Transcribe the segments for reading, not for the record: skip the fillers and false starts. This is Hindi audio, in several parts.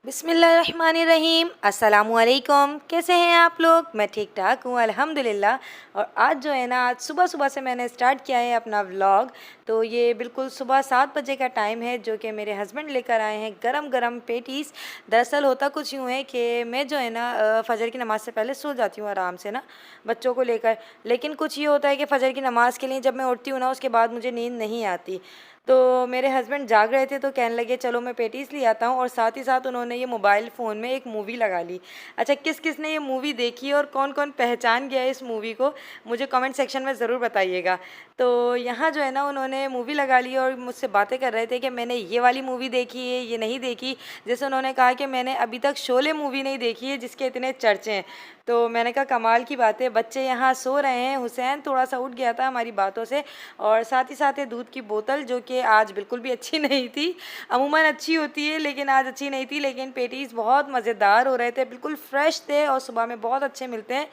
बिस्मिल्लाहिर्रहमानिर्रहीम। अस्सलामुअलैकुम। कैसे हैं आप लोग? मैं ठीक ठाक हूँ अल्हम्दुलिल्लाह। और आज जो है ना, आज सुबह सुबह से मैंने स्टार्ट किया है अपना व्लॉग। तो ये बिल्कुल सुबह 7 बजे का टाइम है, जो कि मेरे हस्बैंड लेकर आए हैं गरम गरम पेटीज़। दरअसल होता कुछ यूँ है कि मैं जो है ना फ़जर की नमाज़ से पहले सो जाती हूँ आराम से ना, बच्चों को लेकर। लेकिन कुछ ये होता है कि फ़जर की नमाज़ के लिए जब मैं उठती हूँ ना, उसके बाद मुझे नींद नहीं आती। तो मेरे हस्बैंड जाग रहे थे तो कहने लगे चलो मैं पेटीज़ ले आता हूँ, और साथ ही साथ उन्होंने ये मोबाइल फ़ोन में एक मूवी लगा ली। अच्छा, किस किस ने ये मूवी देखी और कौन कौन पहचान गया है इस मूवी को, मुझे कमेंट सेक्शन में ज़रूर बताइएगा। तो यहाँ जो है ना, उन्होंने मूवी लगा ली और मुझसे बातें कर रहे थे कि मैंने ये वाली मूवी देखी है, ये नहीं देखी। जैसे उन्होंने कहा कि मैंने अभी तक शोले मूवी नहीं देखी है जिसके इतने चर्चे हैं। तो मैंने कहा कमाल की बात है, बच्चे यहाँ सो रहे हैं। हुसैन थोड़ा सा उठ गया था हमारी बातों से, और साथ ही साथ ये दूध की बोतल जो कि आज बिल्कुल भी अच्छी नहीं थी। अमूमन अच्छी होती है लेकिन आज अच्छी नहीं थी। लेकिन पेटीज़ बहुत मज़ेदार हो रहे थे, बिल्कुल फ्रेश थे और सुबह में बहुत अच्छे मिलते हैं।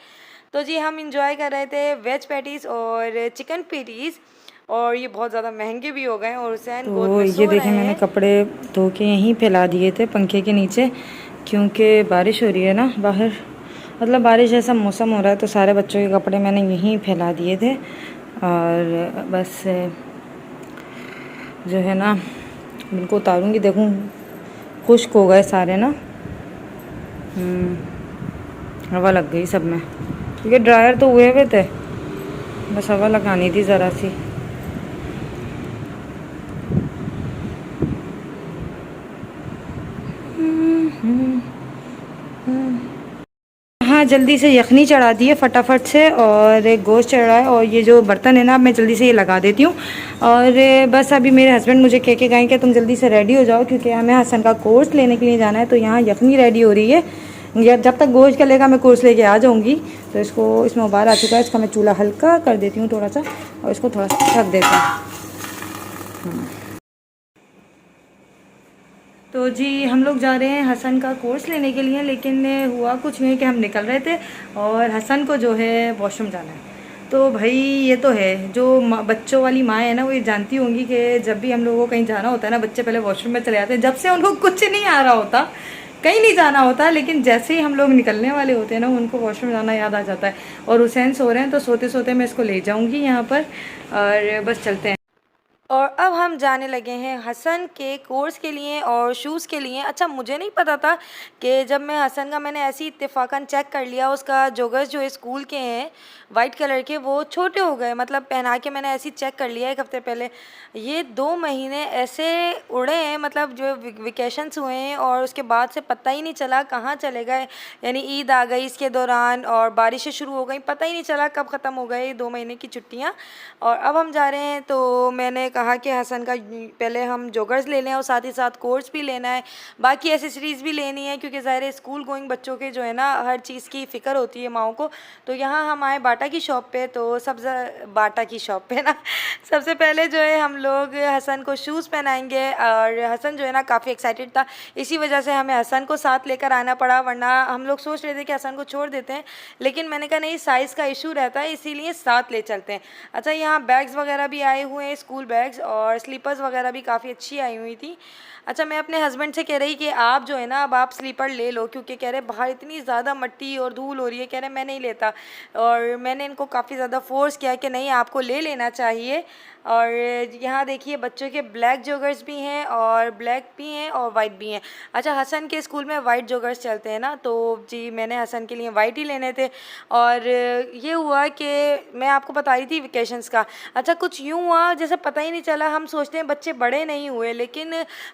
तो जी हम इंजॉय कर रहे थे वेज पैटीज़ और चिकन पेटीज़, और ये बहुत ज़्यादा महंगे भी हो गए हैं। और हुसैन गोद तो में ये सो रहे देखें, मैंने हैं। कपड़े धो के यहीं फैला दिए थे पंखे के नीचे, क्योंकि बारिश हो रही है ना बाहर। मतलब बारिश जैसा मौसम हो रहा है, तो सारे बच्चों के कपड़े मैंने यहीं फैला दिए थे। और बस जो है ना, इनको उतारूँगी। देखूँ खुश्क हो गए सारे ना। हवा लग गई सब में, क्योंकि ड्रायर तो हुए हुए थे, बस हवा लगानी थी ज़रा सी। हाँ, जल्दी से यखनी चढ़ा दी है फटाफट से, और एक गोश्त चढ़ा है। और ये जो बर्तन है ना, अब मैं जल्दी से ये लगा देती हूँ। और बस अभी मेरे हस्बैंड मुझे कह के गए कि तुम जल्दी से रेडी हो जाओ, क्योंकि हमें हसन का कोर्स लेने के लिए जाना है। तो यहाँ यखनी रेडी हो रही है, या जब तक गोश्त चलेगा मैं कोर्स लेके आ जाऊँगी। तो इसको, इसमें उबाल आ चुका है, इसका मैं चूल्हा हल्का कर देती हूँ थोड़ा सा, और इसको थोड़ा सा ढक देती हूँ। तो जी हम लोग जा रहे हैं हसन का कोर्स लेने के लिए, लेकिन हुआ कुछ नहीं कि हम निकल रहे थे और हसन को जो है वॉशरूम जाना है। तो भाई ये तो है, जो बच्चों वाली माँ है ना, वो ये जानती होंगी कि जब भी हम लोगों को कहीं जाना होता है ना, बच्चे पहले वॉशरूम में चले जाते हैं। जब से उनको कुछ नहीं आ रहा होता, कहीं नहीं जाना होता, लेकिन जैसे ही हम लोग निकलने वाले होते हैं ना, उनको वॉशरूम जाना याद आ जाता है। और हुसैन सो रहे हैं, तो सोते सोते मैं इसको ले जाऊँगी यहाँ पर, और बस चलते हैं। और अब हम जाने लगे हैं हसन के कोर्स के लिए और शूज़ के लिए। अच्छा, मुझे नहीं पता था कि जब मैं हसन का, मैंने ऐसे ही इत्तेफाकन चेक कर लिया, उसका जोगर्स जो स्कूल के हैं वाइट कलर के, वो छोटे हो गए। मतलब पहना के मैंने ऐसे ही चेक कर लिया एक हफ़्ते पहले। ये 2 महीने ऐसे उड़े हैं, मतलब जो वेकेशंस हुए हैं, और उसके बाद से पता ही नहीं चला कहाँ चले गए। यानी ईद आ गई इसके दौरान और बारिशें शुरू हो गई, पता ही नहीं चला कब ख़त्म हो गए ये 2 महीने की छुट्टियाँ। और अब हम जा रहे हैं, तो मैंने कहा कि हसन का पहले हम जोगर्स ले लें और साथ ही साथ कोर्स भी लेना है, बाकी एसेसरीज़ भी लेनी है, क्योंकि ज़ाहिर है स्कूल गोइंग बच्चों के जो है ना, हर चीज़ की फ़िक्र होती है माओं को। तो यहाँ हम आए बाटा की शॉप पे, तो बाटा की शॉप पे ना सबसे पहले जो है हम लोग हसन को शूज़ पहनाएंगे। और हसन जो है ना काफ़ी एक्साइटेड था, इसी वजह से हमें हसन को साथ लेकर आना पड़ा, वरना हम लोग सोच रहे थे कि हसन को छोड़ देते हैं, लेकिन मैंने कहा नहीं, साइज़ का इशू रहता है, इसीलिए साथ ले चलते हैं। अच्छा, यहाँ बैग्स वगैरह भी आए हुए हैं, स्कूल बैग्स और स्लीपर्स वगैरह भी काफ़ी अच्छी आई हुई थी। अच्छा, मैं अपने हस्बैंड से कह रही कि आप जो है ना, अब आप स्लीपर ले लो, क्योंकि कह रहे बाहर इतनी ज़्यादा मिट्टी और धूल हो रही है, कह रहे मैं नहीं लेता। और मैंने इनको काफ़ी ज़्यादा फोर्स किया कि नहीं, आपको ले लेना चाहिए। और यहाँ देखिए बच्चों के ब्लैक जॉगर्स भी हैं, और ब्लैक भी हैं और वाइट भी हैं। अच्छा, हसन के स्कूल में वाइट जॉगर्स चलते हैं ना, तो जी मैंने हसन के लिए वाइट ही लेने थे। और ये हुआ कि मैं आपको बता रही थी वेकेशंस का। अच्छा, कुछ यूँ हुआ जैसे पता ही नहीं चला, हम सोचते हैं बच्चे बड़े नहीं हुए, लेकिन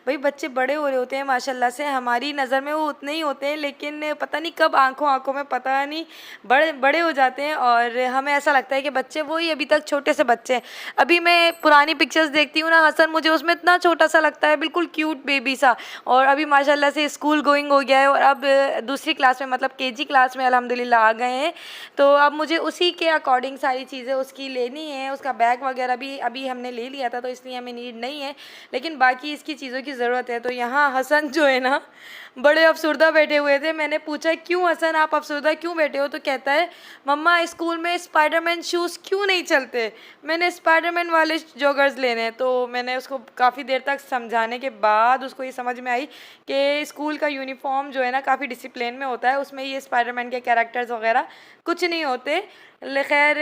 भाई बच्चे बड़े हो रहे होते हैं माशाल्लाह से, हमारी नज़र में वो उतने ही होते हैं, लेकिन पता नहीं कब आंखों आंखों में पता नहीं बड़े बड़े हो जाते हैं, और हमें ऐसा लगता है कि बच्चे वही अभी तक छोटे से बच्चे हैं। अभी मैं पुरानी पिक्चर्स देखती हूँ ना, हसन मुझे उसमें इतना छोटा सा लगता है, बिल्कुल क्यूट बेबी सा। और अभी माशाल्लाह से स्कूल गोइंग हो गया है, और अब दूसरी क्लास में, मतलब केजी क्लास में अल्हम्दुलिल्लाह आ गए हैं। तो अब मुझे उसी के अकॉर्डिंग सारी चीज़ें उसकी लेनी है। उसका बैग वगैरह भी अभी हमने ले लिया था, तो इसलिए हमें नीड नहीं है, लेकिन बाकी इसकी चीज़ों की ज़रूरत है। तो यहाँ हसन जो है ना, बड़े अफसरदा बैठे हुए थे। मैंने पूछा क्यों हसन आप अफसरदा क्यों बैठे हो, तो कहता है मम्मा स्कूल में स्पाइडरमैन शूज़ क्यों नहीं चलते, मैंने स्पाइडरमैन वाले जॉगर्स लेने हैं। तो मैंने उसको काफ़ी देर तक समझाने के बाद उसको ये समझ में आई कि स्कूल का यूनिफॉर्म जो है ना काफ़ी डिसिप्लिन में होता है, उसमें ये स्पाइडरमैन के कैरेक्टर्स वगैरह कुछ नहीं होते। खैर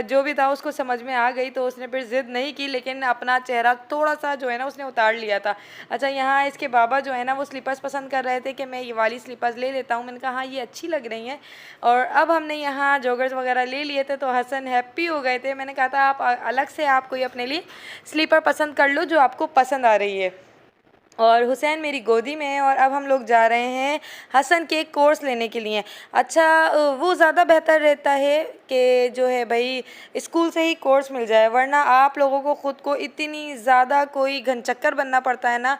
जो भी था उसको समझ में आ गई, तो उसने फिर ज़िद नहीं की, लेकिन अपना चेहरा थोड़ा सा जो है ना उसने उतार लिया था। अच्छा, यहाँ इसके बाबा जो है ना वो स्लीपर्स पसंद कर रहे थे कि मैं ये वाली स्लीपर्स ले लेता हूँ। मैंने कहा हाँ ये अच्छी लग रही हैं। और अब हमने यहाँ जॉगर्स वगैरह ले लिए थे तो हसन हैप्पी हो गए थे। मैंने कहा था आप अलग से आप कोई अपने लिए स्लीपर पसंद कर लो जो आपको पसंद आ रही है। और हुसैन मेरी गोदी में है और अब हम लोग जा रहे हैं हसन के कोर्स लेने के लिए। अच्छा, वो ज़्यादा बेहतर रहता है कि जो है भाई स्कूल से ही कोर्स मिल जाए, वरना आप लोगों को ख़ुद को इतनी ज़्यादा कोई घनचक्कर बनना पड़ता है ना।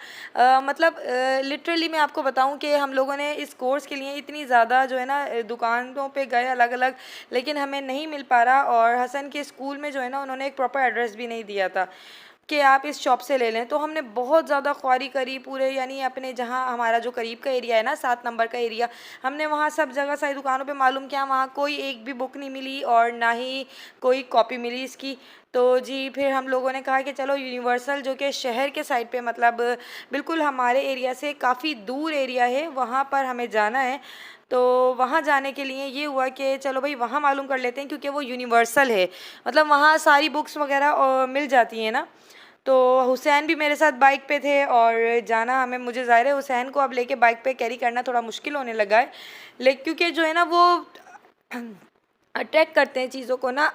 मतलब लिटरली मैं आपको बताऊं कि हम लोगों ने इस कोर्स के लिए इतनी ज़्यादा जो है ना दुकानों पे गए अलग अलग, लेकिन हमें नहीं मिल पा रहा। और हसन के स्कूल में जो है ना उन्होंने एक प्रॉपर एड्रेस भी नहीं दिया था कि आप इस शॉप से ले लें। तो हमने बहुत ज़्यादा ख्वारी करी पूरे, यानी अपने जहाँ हमारा जो करीब का एरिया है ना 7 नंबर का एरिया, हमने वहाँ सब जगह सारी दुकानों पे मालूम किया, वहाँ कोई एक भी बुक नहीं मिली और ना ही कोई कॉपी मिली इसकी। तो जी फिर हम लोगों ने कहा कि चलो यूनिवर्सल जो कि शहर के साइड पे मतलब बिल्कुल हमारे एरिया से काफ़ी दूर एरिया है, वहाँ पर हमें जाना है। तो वहाँ जाने के लिए ये हुआ कि चलो भाई वहाँ मालूम कर लेते हैं, क्योंकि वो यूनिवर्सल है, मतलब वहाँ सारी बुक्स वगैरह मिल जाती हैं ना। तो हुसैन भी मेरे साथ बाइक पे थे और जाना हमें, मुझे ज़ाहिर है हुसैन को अब लेके बाइक पे कैरी करना थोड़ा मुश्किल होने लगा है, लेकिन क्योंकि जो है ना वो अटैक करते हैं चीज़ों को ना,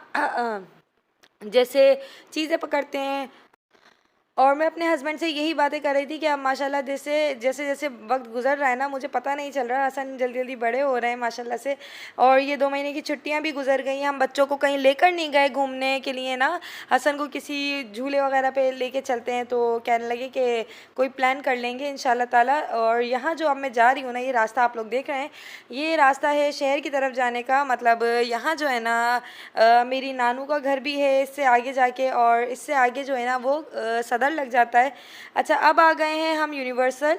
जैसे चीज़ें पकड़ते हैं। और मैं अपने हस्बैंड से यही बातें कर रही थी कि अब माशाल्लाह जैसे जैसे जैसे वक्त गुजर रहा है ना, मुझे पता नहीं चल रहा, हसन जल्दी जल्दी बड़े हो रहे हैं माशाल्लाह से। और ये 2 महीने की छुट्टियां भी गुजर गई, हम बच्चों को कहीं लेकर नहीं गए घूमने के लिए ना। हसन को किसी झूले वगैरह पे लेके चलते हैं, तो कहने लगे कि कोई प्लान कर लेंगे इंशाल्लाह ताला। और यहाँ जो अब मैं जा रही हूँ ना, ये रास्ता आप लोग देख रहे हैं, ये रास्ता है शहर की तरफ जाने का। मतलब यहाँ जो है ना मेरी नानू का घर भी है इससे आगे जाके, और इससे आगे जो है ना वो सदर लग जाता है। अच्छा, अब आ गए हैं हम यूनिवर्सल।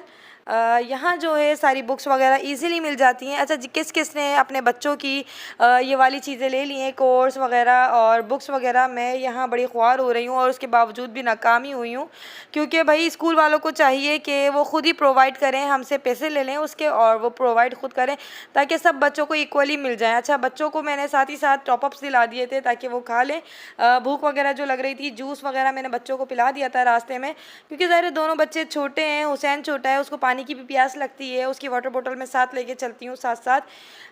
यहाँ जो है सारी बुक्स वगैरह इजीली मिल जाती हैं। अच्छा जी, किस किस ने अपने बच्चों की ये वाली चीज़ें ले ली हैं, कोर्स वगैरह और बुक्स वगैरह। मैं यहाँ बड़ी ख्वार हो रही हूँ और उसके बावजूद भी नाकाम ही हुई हूँ, क्योंकि भाई स्कूल वालों को चाहिए कि वो ख़ुद ही प्रोवाइड करें, हमसे पैसे ले लें उसके और वो प्रोवाइड ख़ुद करें ताकि सब बच्चों को इक्वली मिल जाए। अच्छा, बच्चों को मैंने साथ ही साथ टॉपअप्स दिला दिए थे ताकि वो खा लें। भूख वगैरह जो लग रही थी, जूस वगैरह मैंने बच्चों को पिला दिया था रास्ते में, क्योंकि ज़ाहिर है दोनों बच्चे छोटे हैं, हुसैन छोटा है, उसको पानी की भी प्यास लगती है, उसकी वाटर बोतल में साथ लेके चलती हूँ साथ साथ।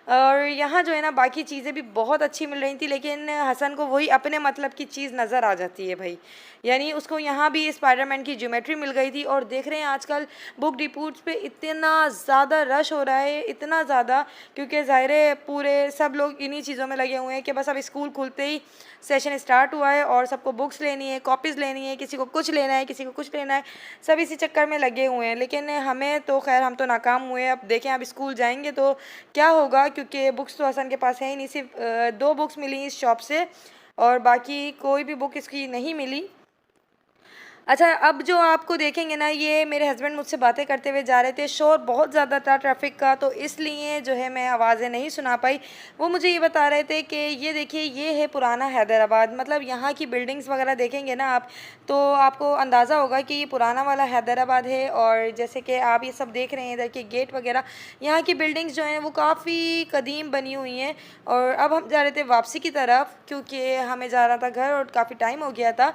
और यहाँ जो है ना बाकी चीज़ें भी बहुत अच्छी मिल रही थी, लेकिन हसन को वही अपने मतलब की चीज़ नज़र आ जाती है भाई। यानी उसको यहाँ भी स्पाइडरमैन की ज्योमेट्री मिल गई थी। और देख रहे हैं आजकल बुक डिपोट्स पे इतना ज़्यादा रश हो रहा है, इतना ज़्यादा, क्योंकि ज़ाहिर है पूरे सब लोग इन्हीं चीज़ों में लगे हुए हैं कि बस अब स्कूल खुलते ही सेशन स्टार्ट हुआ है और सबको बुक्स लेनी है, कॉपीज़ लेनी है, किसी को कुछ लेना है, किसी को कुछ लेना है, सब इसी चक्कर में लगे हुए हैं। लेकिन हमें तो खैर हम तो नाकाम हुए। अब देखें अब स्कूल जाएंगे तो क्या होगा, क्योंकि बुक्स तो हसन के पास है ही नहीं, सिर्फ 2 बुक्स मिली इस शॉप से और बाकी कोई भी बुक इसकी नहीं मिली। अच्छा, अब जो आपको देखेंगे ना, ये मेरे हस्बैंड मुझसे बातें करते हुए जा रहे थे, शोर बहुत ज़्यादा था ट्रैफिक का, तो इसलिए जो है मैं आवाज़ें नहीं सुना पाई। वो मुझे ये बता रहे थे कि ये देखिए ये है पुराना हैदराबाद, मतलब यहाँ की बिल्डिंग्स वगैरह देखेंगे ना आप तो आपको अंदाज़ा होगा कि ये पुराना वाला हैदराबाद है। और जैसे कि आप ये सब देख रहे हैं इधर के गेट वगैरह, यहाँ की बिल्डिंग्स जो हैं वो काफ़ी कदीम बनी हुई हैं। और अब हम जा रहे थे वापसी की तरफ, क्योंकि हमें जा रहा था घर और काफ़ी टाइम हो गया था।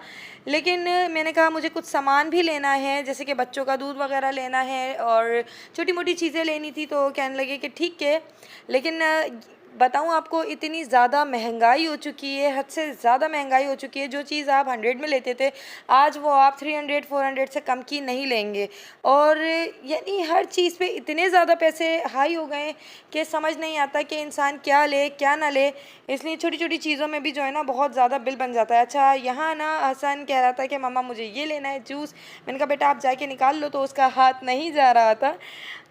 लेकिन मैंने कहा मुझे कुछ सामान भी लेना है, जैसे कि बच्चों का दूध वगैरह लेना है और छोटी मोटी चीज़ें लेनी थी। तो कहने लगे कि ठीक है, लेकिन बताऊं आपको इतनी ज़्यादा महंगाई हो चुकी है, हद से ज़्यादा महंगाई हो चुकी है। जो चीज़ आप 100 में लेते थे आज वो आप 300-400 से कम की नहीं लेंगे। और यानी हर चीज़ पे इतने ज़्यादा पैसे हाई हो गए कि समझ नहीं आता कि इंसान क्या ले क्या ना ले। इसलिए छोटी छोटी चीज़ों में भी जो है ना बहुत ज़्यादा बिल बन जाता है। अच्छा, यहाँ ना हसन कह रहा था कि मम्मा मुझे ये लेना है जूस। मैंने कहा बेटा आप जाके निकाल लो, तो उसका हाथ नहीं जा रहा था।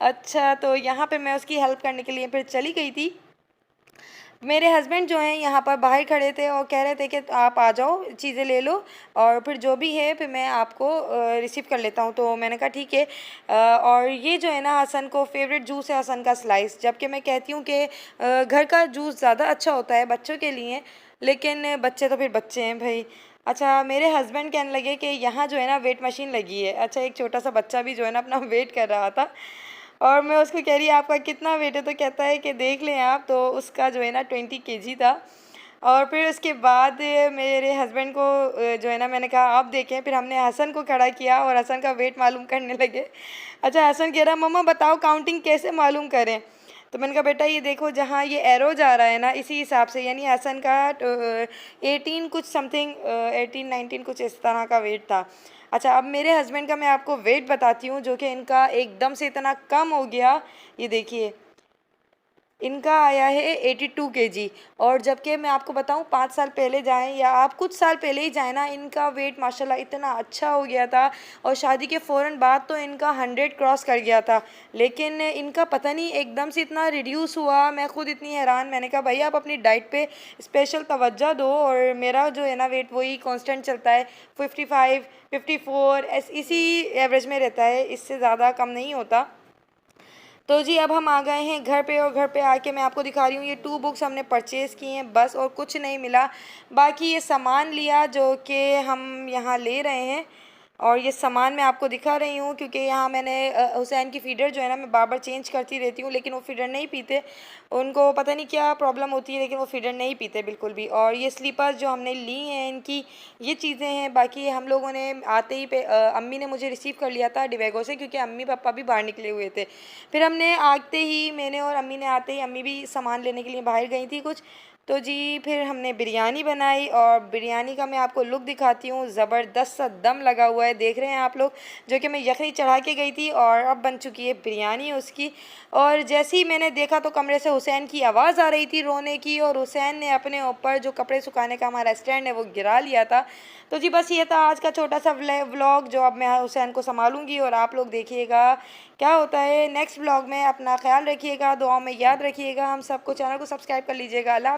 अच्छा, तो यहाँ पे मैं उसकी हेल्प करने के लिए फिर चली गई थी। मेरे हस्बैंड जो हैं यहाँ पर बाहर खड़े थे और कह रहे थे कि आप आ जाओ, चीज़ें ले लो और फिर जो भी है फिर मैं आपको रिसीव कर लेता हूँ। तो मैंने कहा ठीक है। और ये जो है ना, हसन को फेवरेट जूस है हसन का स्लाइस, जबकि मैं कहती हूँ कि घर का जूस ज़्यादा अच्छा होता है बच्चों के लिए, लेकिन बच्चे तो फिर बच्चे हैं भाई। अच्छा, मेरे हस्बैंड कहने लगे कि यहाँ जो है ना वेट मशीन लगी है। अच्छा, एक छोटा सा बच्चा भी जो है ना अपना वेट कर रहा था और मैं उसको कह रही आपका कितना वेट है, तो कहता है कि देख लें आप, तो उसका जो है ना 20 kg था। और फिर उसके बाद मेरे हस्बैंड को जो है ना मैंने कहा आप देखें, फिर हमने हसन को खड़ा किया और हसन का वेट मालूम करने लगे। अच्छा, हसन कह रहा मम्मा बताओ काउंटिंग कैसे मालूम करें। तो मैंने कहा बेटा ये देखो जहाँ ये एरो जा रहा है ना इसी हिसाब से, यानी हसन का 18 कुछ समथिंग, 18 19 कुछ इस तरह का वेट था। अच्छा, अब मेरे हस्बैंड का मैं आपको वेट बताती हूँ जो कि इनका एकदम से इतना कम हो गया। ये देखिए, इनका आया है 82 kg। और जबकि मैं आपको बताऊं 5 साल पहले जाएं या आप कुछ साल पहले ही जाएं ना, इनका वेट माशाल्लाह इतना अच्छा हो गया था और शादी के फ़ौरन बाद तो इनका 100 क्रॉस कर गया था। लेकिन इनका पता नहीं एकदम से इतना रिड्यूस हुआ, मैं खुद इतनी हैरान। मैंने कहा भाई आप अपनी डाइट पे स्पेशल तवज्जो दो। और मेरा जो है ना वेट वही कांस्टेंट चलता है, 55 54 इसी एवरेज में रहता है, इससे ज़्यादा कम नहीं होता। तो जी अब हम आ गए हैं घर पे और घर पे आके मैं आपको दिखा रही हूँ ये 2 बुक्स हमने परचेज़ की हैं बस, और कुछ नहीं मिला। बाकी ये सामान लिया जो कि हम यहाँ ले रहे हैं। और ये सामान मैं आपको दिखा रही हूँ क्योंकि यहाँ मैंने हुसैन की फ़ीडर जो है ना मैं बार बार चेंज करती रहती हूँ, लेकिन वो फ़ीडर नहीं पीते, उनको पता नहीं क्या प्रॉब्लम होती है, लेकिन वो फ़ीडर नहीं पीते बिल्कुल भी। और ये स्लीपर्स जो हमने ली हैं इनकी ये चीज़ें हैं। बाकी हम लोगों ने आते ही पे अम्मी ने मुझे रिसीव कर लिया था डिवेगो से, क्योंकि अम्मी पापा भी बाहर निकले हुए थे। फिर हमने आते ही मैंने और अम्मी ने आते ही, अम्मी भी सामान लेने के लिए बाहर गई थी कुछ, तो जी फिर हमने बिरयानी बनाई। और बिरयानी का मैं आपको लुक दिखाती हूँ, ज़बरदस्त सा दम लगा हुआ है, देख रहे हैं आप लोग, जो कि मैं यखनी चढ़ा के गई थी और अब बन चुकी है बिरयानी उसकी। और जैसे ही मैंने देखा तो कमरे से हुसैन की आवाज़ आ रही थी रोने की, और हुसैन ने अपने ऊपर जो कपड़े सुखाने का हमारा स्टैंड है वो गिरा लिया था। तो जी बस ये था आज का छोटा सा व्लॉग, जो अब मैं हुसैन को संभालूंगी और आप लोग देखिएगा क्या होता है नेक्स्ट व्लॉग में। अपना ख्याल रखिएगा, दुआओं में याद रखिएगा हम सबको, चैनल को सब्सक्राइब कर लीजिएगा। अल्लाह।